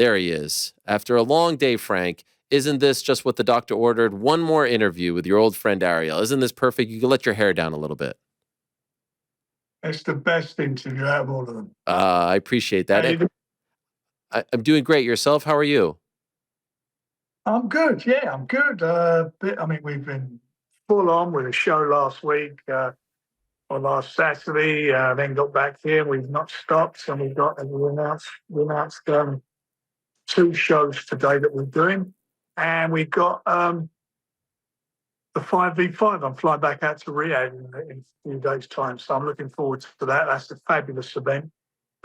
There he is. After a long day, Frank, isn't this just what the doctor ordered? One more interview with your old friend Ariel. Isn't this perfect? You can let your hair down a little bit. It's the best interview out of all of them. I appreciate that. I'm doing great. Yourself? How are you? I'm good. Yeah, I'm good. We've been full on with a show last week or last Saturday. Then got back here. We've not stopped, and we announced 2 shows today that we're doing, and we've got the 5v5. I'm flying back out to Riyadh in a few days' time, so I'm looking forward to that. That's a fabulous event,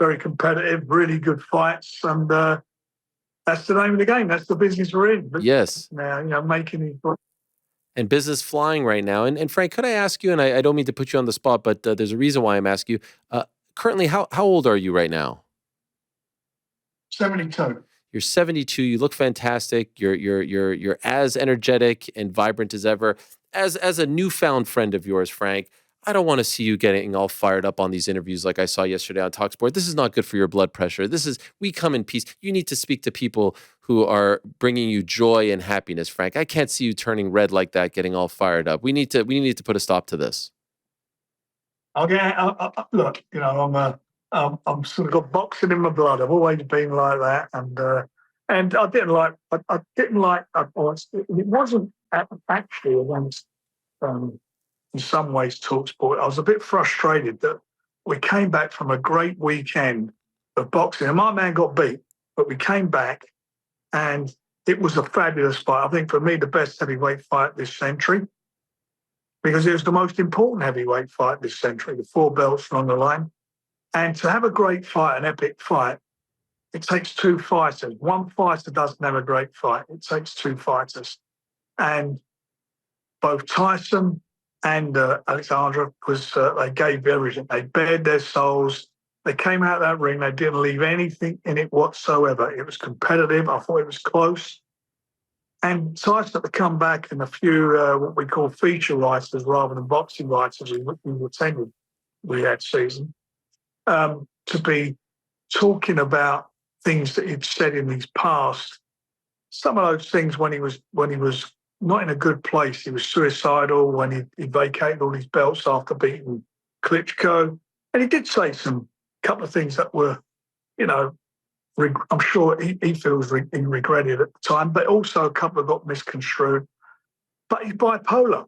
very competitive, really good fights, and that's the name of the game. That's the business we're in. Yes. Now, making these books. And business flying right now. And Frank, could I ask you, and I don't mean to put you on the spot, but there's a reason why I'm asking you. Currently, how old are you right now? 72. You're 72. You look fantastic. You're as energetic and vibrant as ever. As a newfound friend of yours, Frank, I don't want to see you getting all fired up on these interviews like I saw yesterday on Talksport. This is not good for your blood pressure. We come in peace. You need to speak to people who are bringing you joy and happiness, Frank. I can't see you turning red like that, getting all fired up. We need to put a stop to this. Okay, look, I'm sort of got boxing in my blood. I've always been like that, and I didn't like. It wasn't actually against. In some ways, Talksport. I was a bit frustrated that we came back from a great weekend of boxing, and my man got beat, but we came back, and it was a fabulous fight. I think for me, the best heavyweight fight this century, because it was the most important heavyweight fight this century. The 4 belts were on the line. And to have a great fight, an epic fight, it takes 2 fighters. One fighter doesn't have a great fight. It takes 2 fighters. And both Tyson and Oleksandr, they gave everything. They bared their souls. They came out of that ring. They didn't leave anything in it whatsoever. It was competitive. I thought it was close. And Tyson had to come back and a few what we call feature writers rather than boxing writers who attended Riyadh season to be talking about things that he'd said in his past. Some of those things when he was not in a good place. He was suicidal when he vacated all his belts after beating Klitschko. And he did say some couple of things that were, I'm sure he feels he regretted at the time, but also a couple of got misconstrued. But he's bipolar.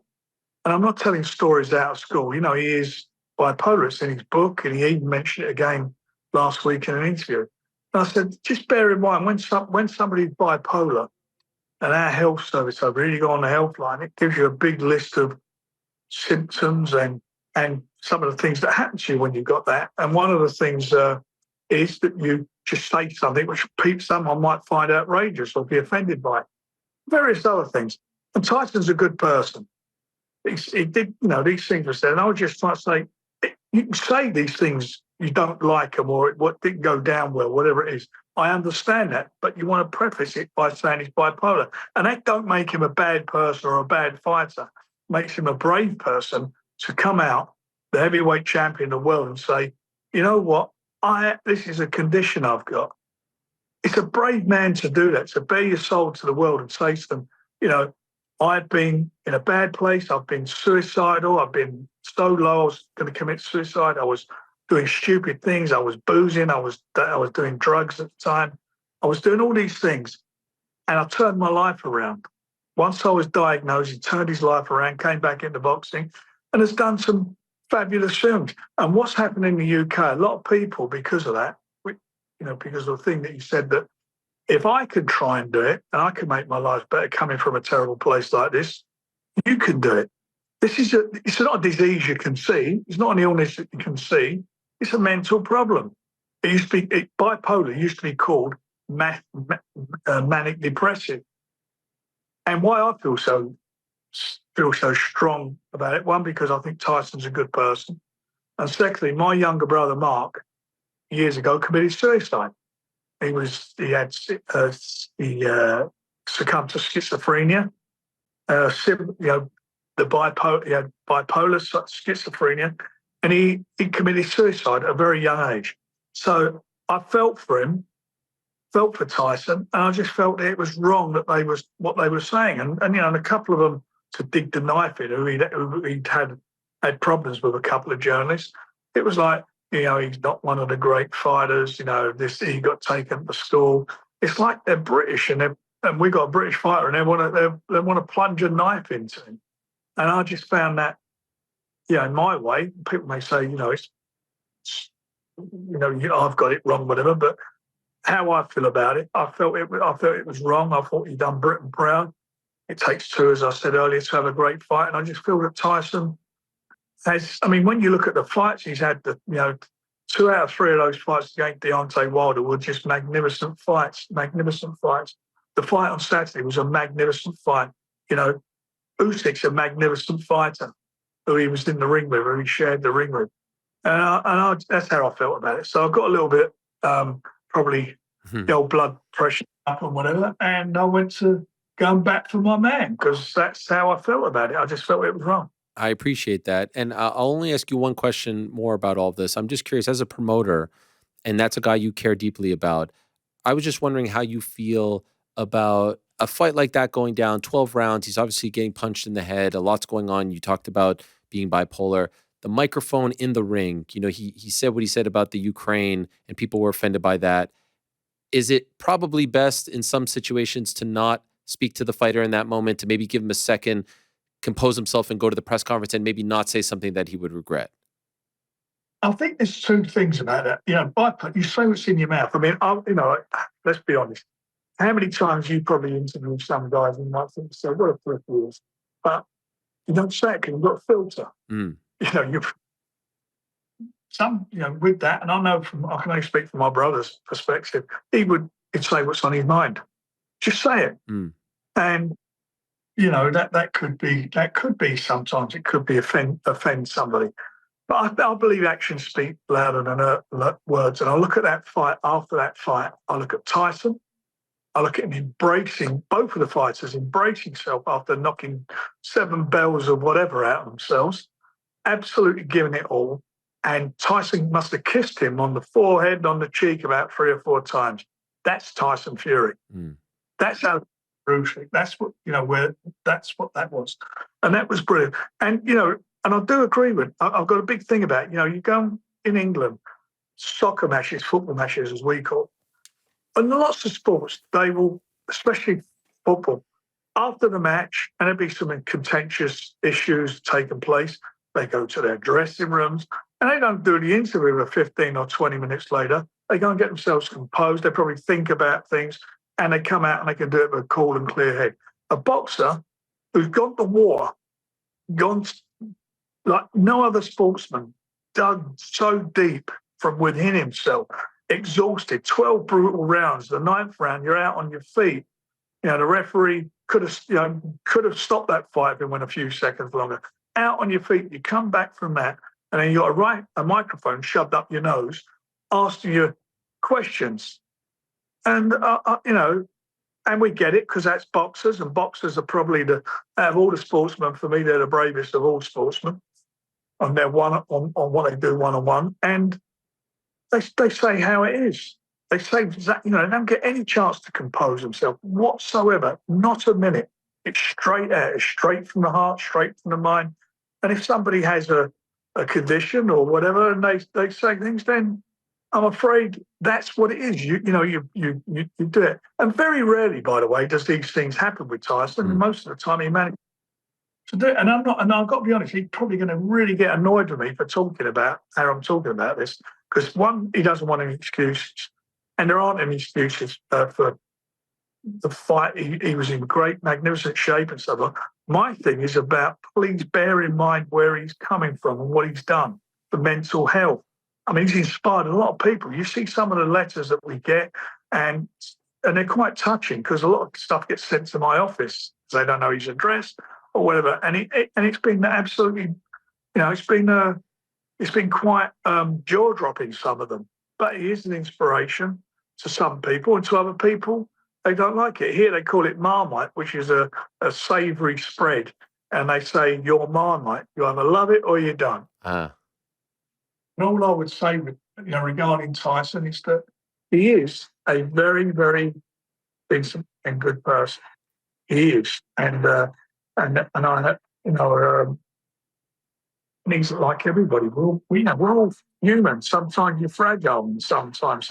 And I'm not telling stories out of school. He is bipolar. It's in his book, and he even mentioned it again last week in an interview. And I said, just bear in mind, when somebody's bipolar, and our health service, I've really gone on the helpline, it gives you a big list of symptoms and some of the things that happen to you when you've got that. And one of the things is that you just say something which someone might find outrageous or be offended by. Various other things. And Tyson's a good person. He did, these things were said. And I was just trying to say, you can say these things, you don't like them or what didn't go down well, whatever it is. I understand that, but you want to preface it by saying he's bipolar. And that don't make him a bad person or a bad fighter. It makes him a brave person to come out, the heavyweight champion of the world, and say, you know what, this is a condition I've got. It's a brave man to do that, to bare your soul to the world and say to them, I've been in a bad place, I've been suicidal, I've been so low I was going to commit suicide, I was doing stupid things, I was boozing, I was doing drugs at the time, I was doing all these things, and I turned my life around. Once I was diagnosed, he turned his life around, came back into boxing, and has done some fabulous films. And what's happened in the UK, a lot of people, because of that, because of the thing that you said, that if I could try and do it, and I could make my life better coming from a terrible place like this, you can do it. It's not a disease you can see. It's not an illness that you can see. It's a mental problem. Bipolar used to be called manic depressive. And why I feel so strong about it, one, because I think Tyson's a good person. And secondly, my younger brother, Mark, years ago committed suicide. He succumbed to schizophrenia. He had bipolar schizophrenia, and he committed suicide at a very young age. So I felt for him, felt for Tyson, and I just felt that it was wrong that what they were saying, and and a couple of them to dig the knife in, who he'd had problems with a couple of journalists. It was like, he's not one of the great fighters. He got taken to school. It's like they're British, and we got a British fighter, and they want to plunge a knife into him. And I just found that, in my way, people may say, I've got it wrong, whatever, but how I feel about it, I felt it was wrong. I thought he'd done Britain proud. It takes two, as I said earlier, to have a great fight, and I just feel that Tyson has. I mean, when you look at the fights he's had, 2 out of 3 of those fights against Deontay Wilder were just magnificent fights. Magnificent fights. The fight on Saturday was a magnificent fight. Usyk's a magnificent fighter who he was in the ring with, who he shared the ring with, and that's how I felt about it. So I got a little bit probably the old blood pressure up and whatever, and I went to going back for my man because that's how I felt about it. I just felt it was wrong. I appreciate that. And I'll only ask you one question more about all of this. I'm just curious, as a promoter, and that's a guy you care deeply about, I was just wondering how you feel about a fight like that going down 12 rounds. He's obviously getting punched in the head. A lot's going on. You talked about being bipolar. The microphone in the ring, he said what he said about the Ukraine, and people were offended by that. Is it probably best in some situations to not speak to the fighter in that moment, to maybe give him a second, compose himself, and go to the press conference and maybe not say something that he would regret? I think there's two things about that. You say what's in your mouth. I mean, let's be honest. How many times you probably interviewed some guys and you might think, so what a prick he is. But you don't say it because you've got a filter. Mm. With that, and I can only speak from my brother's perspective, he'd say what's on his mind. Just say it. Mm. And that could be sometimes it could be offend somebody. But I believe actions speak louder than words. And I look at that fight. After that fight, I look at Tyson. I look at him embracing, both of the fighters embracing himself after knocking 7 bells or whatever out of themselves, absolutely giving it all. And Tyson must have kissed him on the forehead, on the cheek about 3 or 4 times. That's Tyson Fury. Mm. That's how Usyk. That's what that's what that was, and that was brilliant. And and I do agree with. I've got a big thing about you go in England, soccer matches, football matches, as we call it, and lots of sports. They will, especially football, after the match, and there'll be some contentious issues taking place. They go to their dressing rooms, and they don't do the interview 15 or 20 minutes later. They go and get themselves composed. They probably think about things, and they come out and they can do it with a cool and clear head. A boxer who's gone to war, gone like no other sportsman, dug so deep from within himself, exhausted, 12 brutal rounds. The 9th round, you're out on your feet. The referee could have stopped that fight if it went a few seconds longer. Out on your feet, you come back from that, and then you got a microphone shoved up your nose, asking you questions. And, and we get it because that's boxers, and boxers are probably out of all the sportsmen, for me, they're the bravest of all sportsmen on their on what they do one-on-one. And they say how it is. They say, they don't get any chance to compose themselves whatsoever, not a minute. It's straight out, it's straight from the heart, straight from the mind. And if somebody has a condition or whatever, and they say things, then I'm afraid that's what it is. You do it. And very rarely, by the way, does these things happen with Tyson. Mm. Most of the time he manages to do it. And I've got to be honest, he's probably going to really get annoyed with me for talking about how I'm talking about this. Because one, he doesn't want any excuses. And there aren't any excuses for the fight. He was in great, magnificent shape and stuff. My thing is about, please bear in mind where he's coming from and what he's done for mental health. I mean, he's inspired a lot of people. You see some of the letters that we get, and they're quite touching because a lot of stuff gets sent to my office. They don't know his address or whatever. And it's been absolutely, it's been quite jaw-dropping, some of them. But he is an inspiration to some people, and to other people, they don't like it. Here they call it Marmite, which is a savoury spread. And they say, you're Marmite. You either love it or you don't. And all I would say with, regarding Tyson is that he is a very, very decent and good person. He is, and I, you know, and he's like everybody. We're all human. Sometimes you're fragile, and sometimes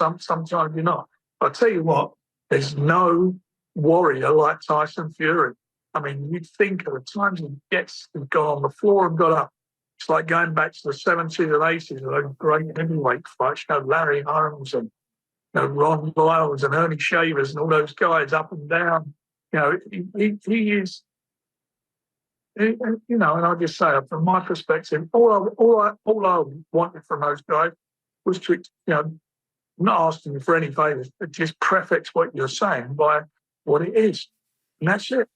you're not. I tell you what, there's no warrior like Tyson Fury. I mean, you'd think of the times he's gone on the floor and got up. It's like going back to the 70s and 80s, those great heavyweight fights, Larry Holmes and Ron Lyles and Ernie Shavers and all those guys up and down. He is, and I just say, from my perspective, all I wanted from those guys was to, not asking for any favours, but just prefix what you're saying by what it is, and that's it.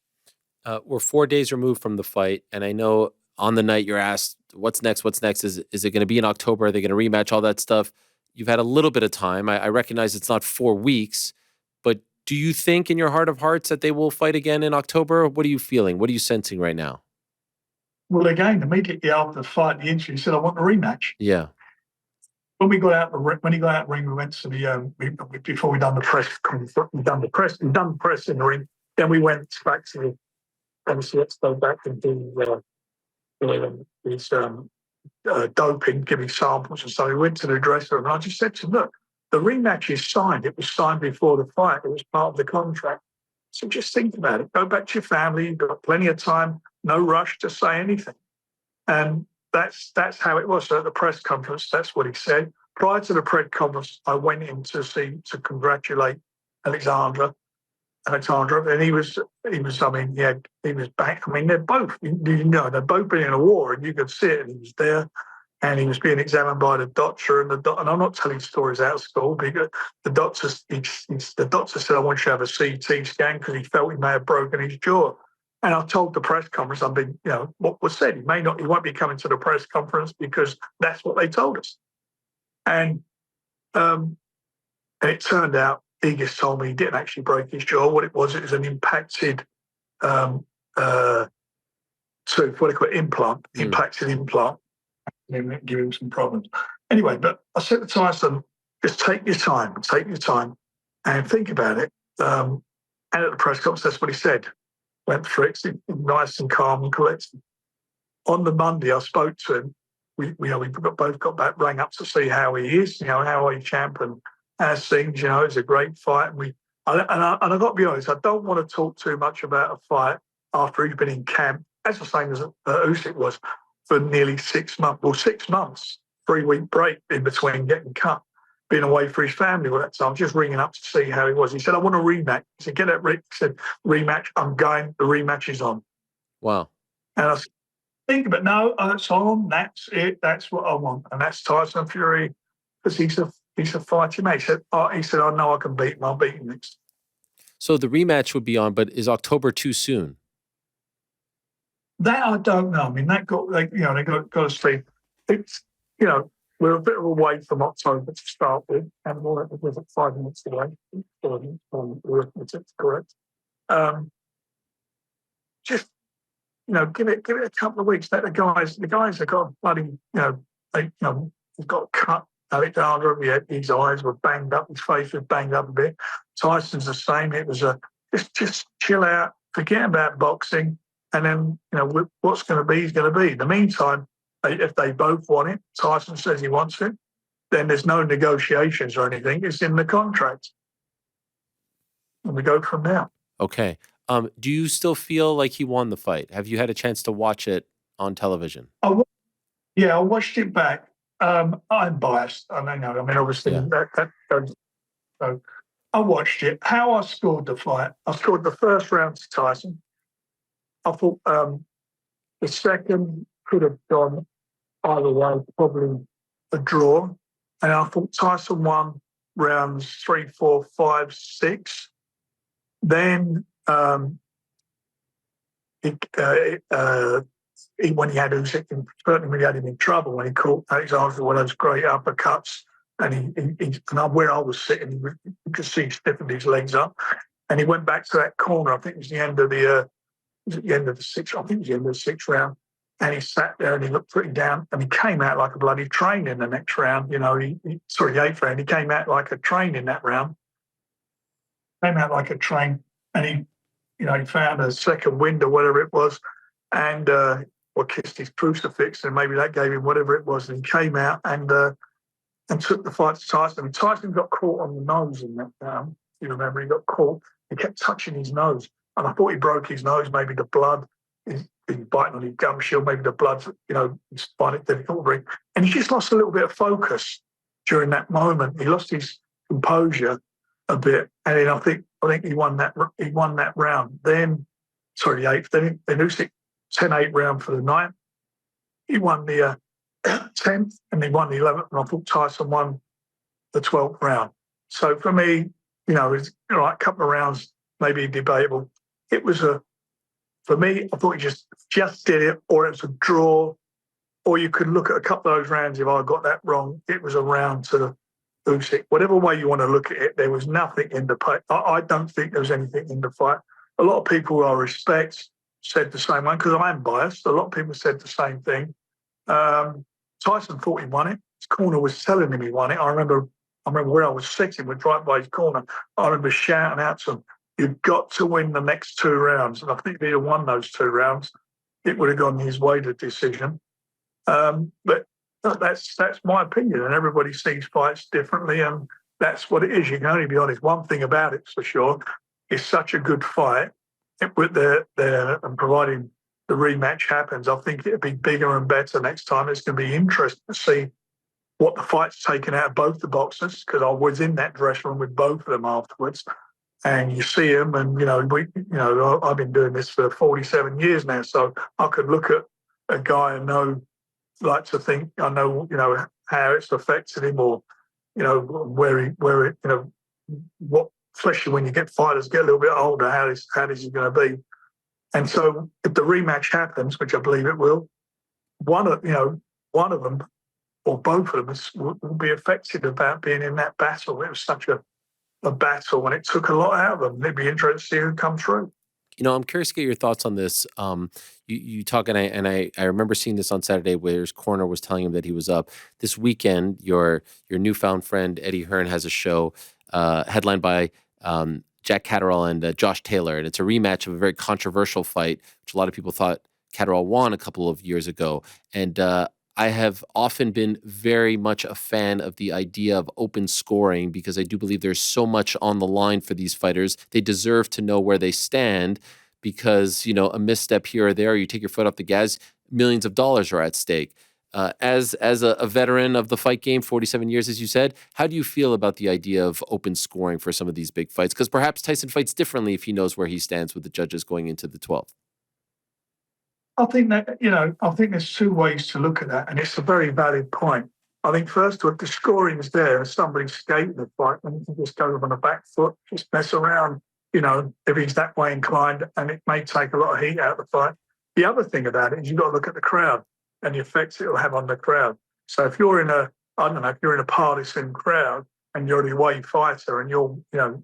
We're 4 days removed from the fight, and I know on the night you're asked, "What's next? What's next? Is it going to be in October? Are they going to rematch? All that stuff." You've had a little bit of time. I recognize it's not 4 weeks, but do you think, in your heart of hearts, that they will fight again in October? What are you feeling? What are you sensing right now? Well, again, immediately after the fight, the interview said, "I want a rematch." Yeah. When he got out the ring, we went to the before we done the press. We done the press in the ring. Then we went back to the. Obviously, let's go back and do his doping, giving samples and so. We went to the dressing room, and I just said to him, "Look, the rematch is signed. It was signed before the fight. It was part of the contract. So just think about it. Go back to your family. You've got plenty of time. No rush to say anything." And that's how it was. So at the press conference, that's what he said. Prior to the press conference, I went in to congratulate Alexandra, and he was. I mean, he was back. I mean, they're both. They've both been in a war, and you could see it. And he was there, and he was being examined by the doctor, and I'm not telling stories out of school because the doctor said, "I want you to have a CT scan," because he felt he may have broken his jaw. And I told the press conference, what was said. He won't be coming to the press conference because that's what they told us. And it turned out, he just told me he didn't actually break his jaw. What it was an impacted tooth, what do you call it, impacted implant, and give him some problems. Anyway, but I said to Tyson, just take your time, and think about it. And at the press conference, that's what he said. Went through it, nice and calm and collected. On the Monday, I spoke to him. We both got back, rang up to see how he is, how are you, champ, and how's things. It's a great fight. And I got to be honest, I don't want to talk too much about a fight after he's been in camp, as the same as Usyk was, for nearly 6 months. Well, 6 months, 3-week break in between getting cut, being away for his family all that time, just ringing up to see how he was. He said, "I want a rematch." He said, "Get that, Rick." He said, "Rematch, I'm going. The rematch is on." Wow. And I said, "Think about it. No, it's on. That's it. That's what I want." And that's Tyson Fury, because he's a fighting man. He said, "I know I can beat him. I'll beat him next." So the rematch would be on, but is October too soon? That I don't know. I mean, they got to see. It's we're a bit of a way from October to start with, and we're 5 minutes away. 4 minutes, arithmetic's correct. Just give it a couple of weeks. Let the guys have got bloody he's got cut. Alexandra, his eyes were banged up, his face was banged up a bit. Tyson's the same. It was just chill out, forget about boxing, and then what's going to be is going to be. In the meantime, if they both want it, Tyson says he wants it, then there's no negotiations or anything. It's in the contract, and we go from there. Okay. Do you still feel like he won the fight? Have you had a chance to watch it on television? I watched it back. I'm biased. I mean, obviously that goes. So I watched it. How I scored the fight, I scored the first round to Tyson. I thought the second could have gone either way, probably a draw. And I thought Tyson won rounds 3, 4, 5, 6. Then when he had Usyk, certainly when he had him in trouble, when he caught Alexandra one of those great uppercuts, and where I was sitting, you could see he stiffened his legs up, and he went back to that corner. I think it was the end of the sixth. I think it was the end of the 6th round, and he sat there and he looked pretty down, and he came out like a bloody train in the next round. You know, the eighth round, he came out like a train in that round. Came out like a train, and he found a second wind or whatever it was, and or kissed his crucifix, and maybe that gave him whatever it was, and he came out and took the fight to Tyson. And Tyson got caught on the nose in that round. You remember, he got caught. He kept touching his nose, and I thought he broke his nose. Maybe the blood, he's biting on his gum shield. Maybe the blood, he's finding it difficult to breathe. And he just lost a little bit of focus during that moment. He lost his composure a bit, and then I think he won that. He won that round. Then, sorry, the eighth. Then Usyk 10-8 round for the ninth. He won the 10th, and he won the 11th, and I thought Tyson won the 12th round. So for me, it's a couple of rounds, maybe debatable. It was for me, I thought he just did it, or it was a draw, or you could look at a couple of those rounds. If I got that wrong, it was a round to Usyk. Whatever way you want to look at it, there was nothing in the fight. I don't think there was anything in the fight. A lot of people I respect said the same one, because I am biased. A lot of people said the same thing. Tyson thought he won it. His corner was telling him he won it. I remember where I was sitting, was right by his corner. I remember shouting out to him, "You've got to win the next 2 rounds." And I think if he'd have won those 2 rounds, it would have gone his way, the decision. But that's my opinion, and everybody sees fights differently, and that's what it is. You can only be honest. One thing about it, for sure, it's such a good fight. With there and providing the rematch happens, I think it'll be bigger and better next time. It's going to be interesting to see what the fight's taken out of both the boxers, because I was in that dressing room with both of them afterwards, and you see them, and I've been doing this for 47 years now, so I could look at a guy and like to think I know how it's affected him, or what, especially when you get fighters get a little bit older, how this is going to be. And so if the rematch happens, which I believe it will, one of them or both of them will be affected about being in that battle. It was such a battle, and it took a lot out of them. It'd be interesting to see who come through. I'm curious to get your thoughts on this. You talk, and I remember seeing this on Saturday, where his corner was telling him that he was up. This weekend, your newfound friend Eddie Hearn has a show headlined by Jack Catterall and Josh Taylor, and it's a rematch of a very controversial fight, which a lot of people thought Catterall won a couple of years ago. And I have often been very much a fan of the idea of open scoring, because I do believe there's so much on the line for these fighters. They deserve to know where they stand, because, a misstep here or there, you take your foot off the gas, millions of dollars are at stake. As a veteran of the fight game, 47 years, as you said, how do you feel about the idea of open scoring for some of these big fights? Because perhaps Tyson fights differently if he knows where he stands with the judges going into the 12th. I think there's 2 ways to look at that, and it's a very valid point. I think first, if the scoring is there and somebody's skating the fight, then you can just go on the back foot, just mess around, if he's that way inclined, and it may take a lot of heat out of the fight. The other thing about it is you've got to look at the crowd and the effects it will have on the crowd. So if you're in a partisan crowd and you're the away fighter and you're,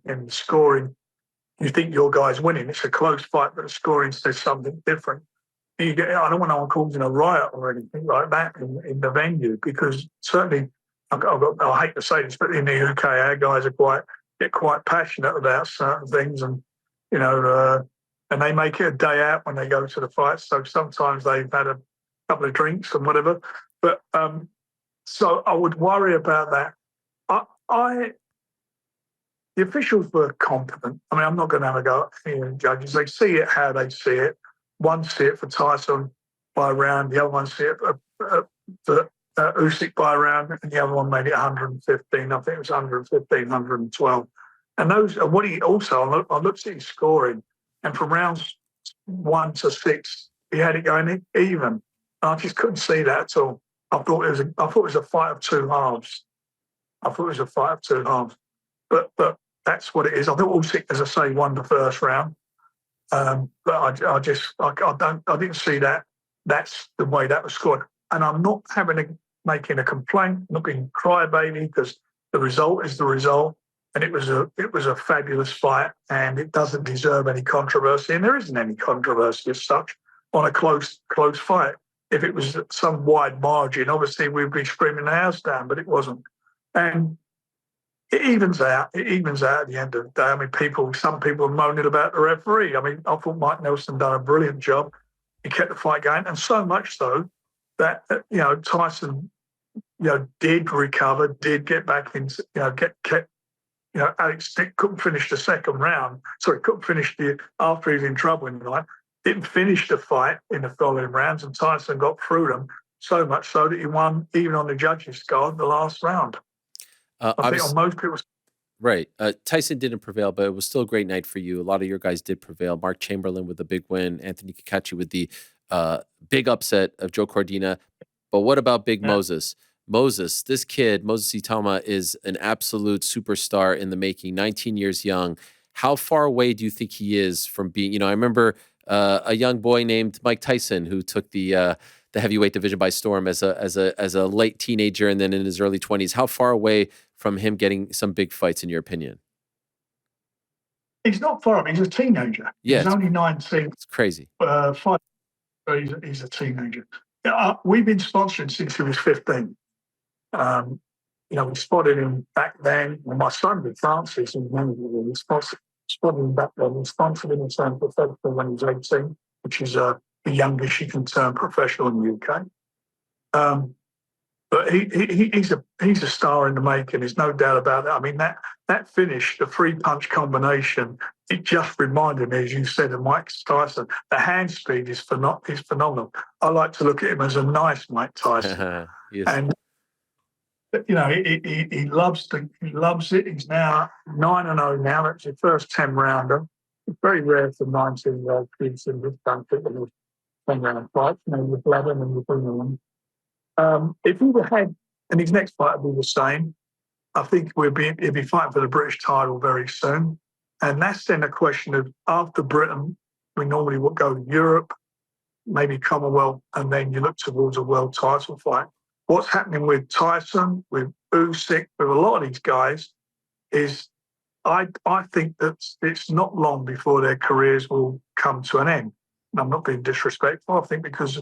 in the scoring, you think your guy's winning, it's a close fight, but the scoring says something different. I don't want no one causing a riot or anything like that in the venue, because certainly, I hate to say this, but in the UK, our guys get quite passionate about certain things, and and they make it a day out when they go to the fight. So sometimes they've had a couple of drinks and whatever. But so I would worry about that. The officials were competent. I mean, I'm not going to have a go at any of the judges. They see it how they see it. One see it for Tyson by a round, the other one see it for Usyk by a round, and the other one made it 115. I think it was 115, 112. And I looked at his scoring, and from rounds 1 to 6, he had it going even. I just couldn't see that at all. I thought it was a fight of 2 halves. But that's what it is. I thought Usyk, as I say, won the first round. But I didn't see that. That's the way that was scored. And I'm not making a complaint, not being crybaby, because the result is the result. And it was a fabulous fight, and it doesn't deserve any controversy. And there isn't any controversy as such on a close fight. if it was some wide margin, obviously we'd be screaming the house down, but it wasn't. And it evens out. It evens out at the end of the day. I mean, some people are moaning about the referee. I mean, I thought Mike Nelson done a brilliant job. He kept the fight going, and so much so that Tyson, did recover, did get back in, kept. Alex couldn't finish the second round. Sorry, couldn't finish after he was in trouble in the night. Didn't finish the fight in the following rounds, and Tyson got through them so much so that he won even on the judges' card the last round. I think on most people's. Right. Tyson didn't prevail, but it was still a great night for you. A lot of your guys did prevail. Mark Chamberlain with a big win. Anthony Kakachi with the big upset of Joe Cordina. But what about Big Moses? Moses, this kid, Moses Itama, is an absolute superstar in the making, 19 years young. How far away do you think he is from being, I remember a young boy named Mike Tyson who took the heavyweight division by storm as a late teenager and then in his early 20s. How far away from him getting some big fights, in your opinion? He's not far. He's a teenager. Yeah, he's only 19. It's crazy. He's a teenager. We've been sponsoring since he was 15. We spotted him back then. When my son did Francis, we spotted him back then. We sponsored him and turned professional when he was 18, which is the youngest you can turn professional in the UK. But he's a star in the making. There's no doubt about it. I mean, that finish, the 3-punch combination, it just reminded me, as you said, of Mike Tyson. The hand speed is phenomenal. I like to look at him as a nice Mike Tyson. Yes. And he loves it. He's now 9-0 now. That's his first 10-rounder. It's very rare for 19-year-old kids in this country to have 10-round fights. You blab them and you bring them in. If he would have had, and his next fight would be the same, I think he'd be fighting for the British title very soon. And that's then a question of, after Britain, we normally would go to Europe, maybe Commonwealth, and then you look towards a world title fight. What's happening with Tyson, with Usyk, with a lot of these guys, is I think that it's not long before their careers will come to an end. And I'm not being disrespectful. I think because,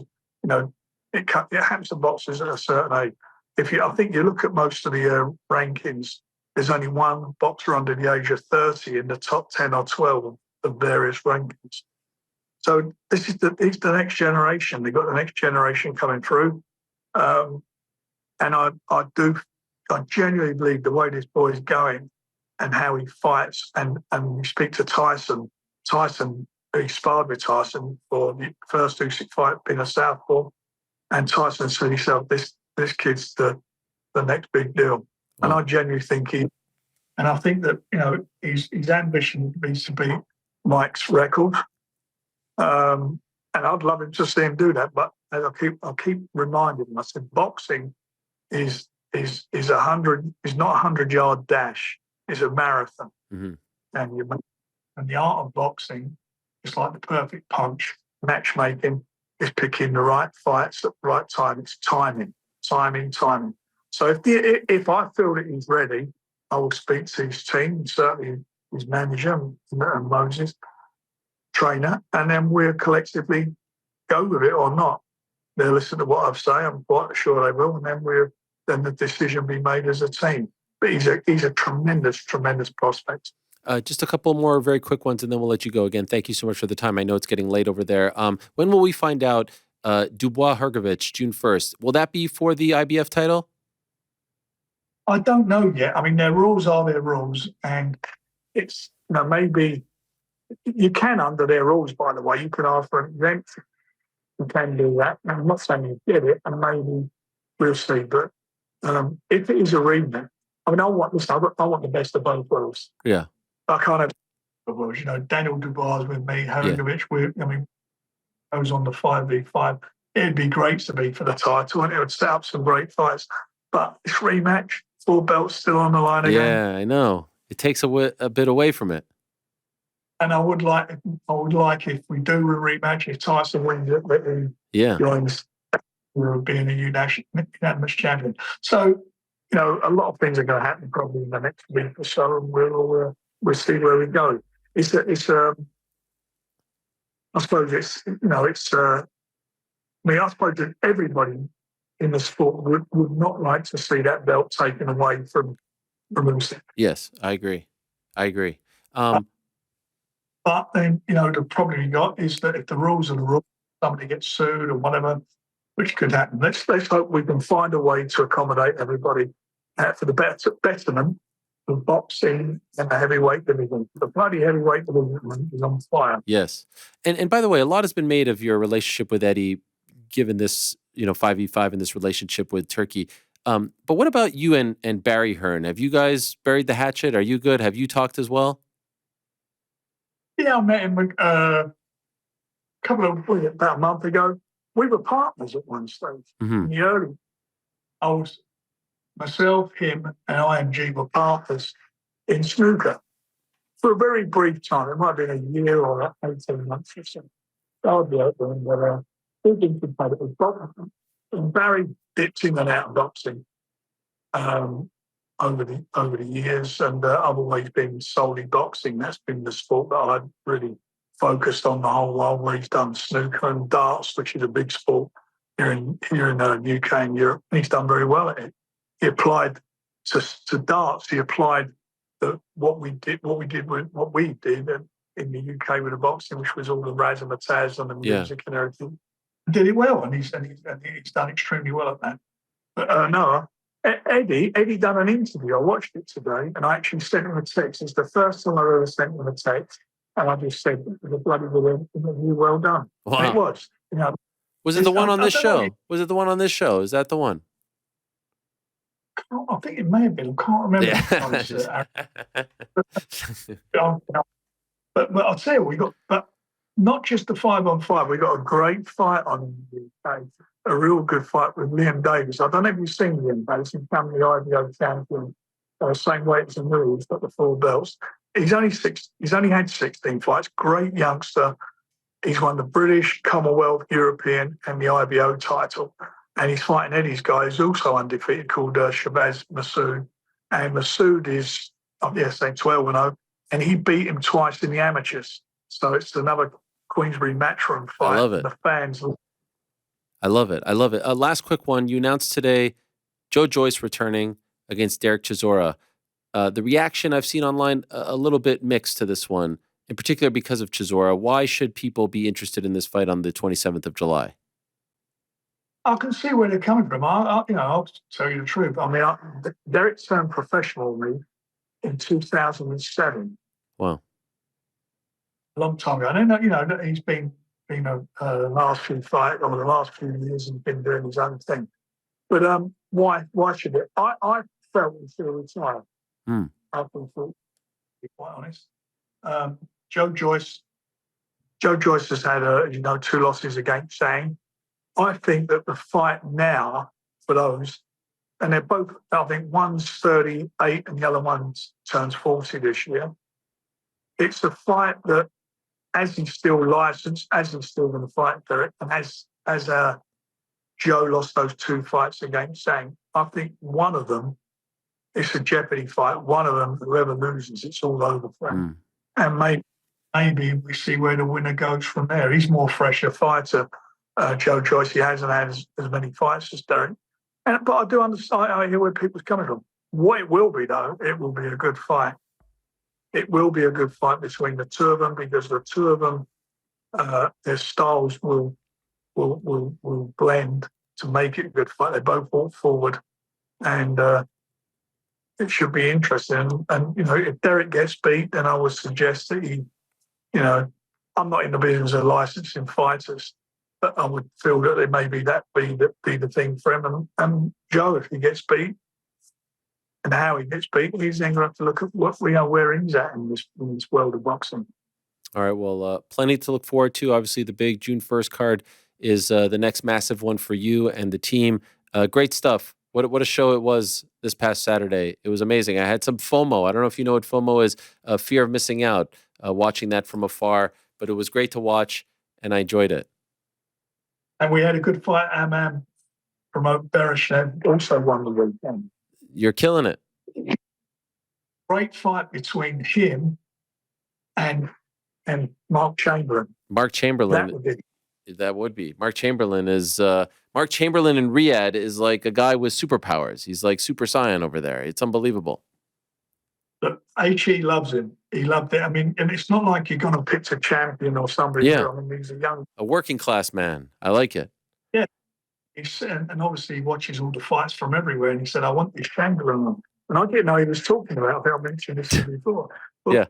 it happens to boxers at a certain age. I think you look at most of the rankings, there's only one boxer under the age of 30 in the top 10 or 12 of various rankings. So it's the next generation. They've got the next generation coming through. And I genuinely believe the way this boy is going and how he fights, and you speak to Tyson, he sparred with Tyson for the first Usyk fight, being a southpaw, and Tyson said himself, this kid's the next big deal. And I genuinely think and I think that, his ambition is to beat Mike's record. And I'd love him to see him do that. But as I keep reminding him, I said, boxing is not a 100-yard dash. It's a marathon. Mm-hmm. And the art of boxing is like the perfect punch. Matchmaking is picking the right fights at the right time. It's timing. So if I feel that he's ready, I will speak to his team, certainly his manager and Moses, trainer, and then we'll collectively go with it or not. They'll listen to what I've say. I'm quite sure they will, and then the decision be made as a team. But he's a tremendous prospect. Just a couple more very quick ones, and then we'll let you go. Again, thank you so much for the time. I know it's getting late over there. When will we find out Dubois Hrgovic, June 1st? Will that be for the IBF title? I don't know yet. I mean, their rules are their rules, and it's maybe you can, under their rules, by the way, you can ask for an exemption. You can do that. And I'm not saying you get it, and maybe we'll see. But if it is a rematch, I mean, I want the best of both worlds. Yeah. I can't have the worlds. Daniel Dubois with me, Hrgovic, goes on the 5v5. It'd be great to be for the title, and it would set up some great fights. But it's rematch, 4 belts still on the line again. Yeah, I know. It takes a bit away from it. And I would like if we do a rematch, if Tyson wins it, let him join being a unanimous champion. So, a lot of things are going to happen probably in the next week or so, and we'll see where we go. I suppose it's I mean, I suppose that everybody in the sport would not like to see that belt taken away from Usyk. Yes, I agree. I agree. But then, the problem you got is that if the rules are the rules, somebody gets sued or whatever, which could happen. Let's hope we can find a way to accommodate everybody for the betterment of boxing and the heavyweight division. The bloody heavyweight division is on fire. Yes. And by the way, a lot has been made of your relationship with Eddie, given this, 5v5 in this relationship with Turkey. But what about you and Barry Hearn? Have you guys buried the hatchet? Are you good? Have you talked as well? Yeah, I met him about a month ago. We were partners at one stage. In the early, myself, him, and IMG were partners in snooker for a very brief time. It might have been a year or 18 months or so. Hardly open, but thinking competitive boxing. And Barry dipped in and out of boxing over the years, and I've always been solely boxing. That's been the sport that I've really focused on the whole while. Where he's done snooker and darts, which is a big sport here in UK and Europe. And he's done very well at it. He applied to darts. He applied what we did in the UK with the boxing, which was all the razzmatazz and the music and everything. Did it well, and he's done extremely well at that. But no, Eddie done an interview. I watched it today, and I actually sent him a text. It's the first time I ever sent him a text, and I just said, "The bloody interview, well done." Wow. And it was. Was it the one on this show? Was it the one on this show? Is that the one? I think it may have been. I can't remember. But I'll tell you, we got, but not just the 5-on-5. We got a great fight on in the UK. A real good fight with Liam Davis. I don't know if you've seen Liam Davis. He's become the IBO champion, same weight as me. He's got the 4 belts. He's only had 16 fights. Great youngster. He's won the British, Commonwealth, European, and the IBO title. And he's fighting Eddie's guy, who's also undefeated, called Shabazz Massoud. And Massoud is, 12-0, and he beat him twice in the amateurs. So it's another Queensbury Matchroom fight. I love it. The fans. I love it. I love it. Last quick one. You announced today Joyce returning against Derek Chisora. The reaction I've seen online, a little bit mixed to this one, in particular because of Chisora. Why should people be interested in this fight on the 27th of July? I can see where they're coming from. I'll tell you the truth. I mean, Derek turned professional with me in 2007. Wow. A long time ago. And then, he's been the last few fights, over the last few years, and been doing his own thing. But why should it? I felt he should have retired. I thought, to be quite honest. Joyce has had 2 losses against Zhang. I think that the fight now for those, and they're both, I think one's 38 and the other one turns 40 this year. It's a fight that, as he's still licensed, as he's still going to fight Derek, and as Joe lost those 2 fights against Zhang, I think one of them, it's a jeopardy fight. One of them, whoever loses, it's all over for him. And maybe we see where the winner goes from there. He's more fresher fighter. Joyce, he hasn't had as many fights as Derek. But I do understand, I hear where people's coming from. What it will be, though, it will be a good fight. It will be a good fight between the 2 of them, because the 2 of them, their styles will blend to make it a good fight. They both walk forward, and it should be interesting. And if Derek gets beat, then I would suggest that he, I'm not in the business of licensing fighters, but I would feel that it may be the thing for him. And Joe, if he gets beat, and how he gets beat, he's then going to have to look at where he's at in this world of boxing. All right. Well, plenty to look forward to. Obviously, the big June 1st card is the next massive one for you and the team. Great stuff. What a show it was this past Saturday. It was amazing. I had some FOMO. I don't know if you know what FOMO is, fear of missing out, watching that from afar. But it was great to watch, and I enjoyed it. And we had a good fight. Amam from Bereshev also won the weekend. You're killing it. Great fight between him and Mark Chamberlain. Mark Chamberlain. That would be. Mark Chamberlain in Riyadh is like a guy with superpowers. He's like Super Saiyan over there. It's unbelievable. But HE loves him. He loved it. I mean, and it's not like you're going to pick a champion or somebody. Yeah. I mean, he's a working class man. I like it. Yeah. And obviously he watches all the fights from everywhere. And he said, I want this Chamberlain on. And I didn't know he was talking about it. I mentioned this before. But yeah.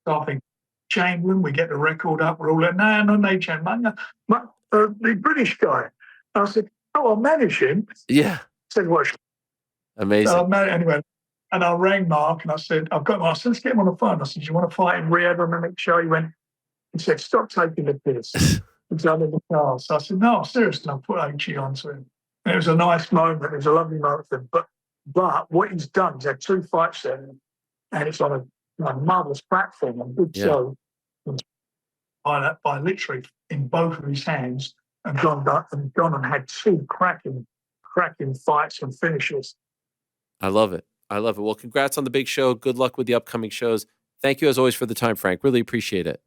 So I think Chamberlain, we get the record up. We're all like, no, Chamberlain. The British guy. And I said, oh, I'll manage him. Yeah. I said, what? Amazing. Anyway. And I rang Mark and I said, I said, let's get him on the phone. I said, do you want to fight in Riyadh on the next show? He said, stop taking the piss. He's under the car. So I said, no, seriously, I'll put HE on to him. And it was a nice moment. It was a lovely moment for him. But what he's done, he's had 2 fights there, and it's on a marvelous platform, a big show. By literally in both of his hands, and gone and had 2 cracking fights and finishes. I love it. Well, congrats on the big show. Good luck with the upcoming shows. Thank you as always for the time, Frank. Really appreciate it.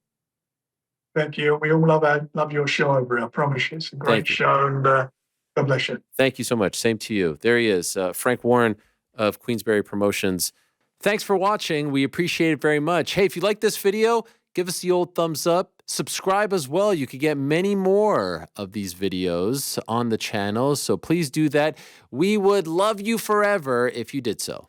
Thank you. We all love your show over here. I promise you. It's a great show, and God bless you. Thank you so much. Same to you. There he is, Frank Warren of Queensberry Promotions. Thanks for watching. We appreciate it very much. Hey, if you like this video, give us the old thumbs up. Subscribe as well. You could get many more of these videos on the channel, so please do that. We would love you forever if you did so.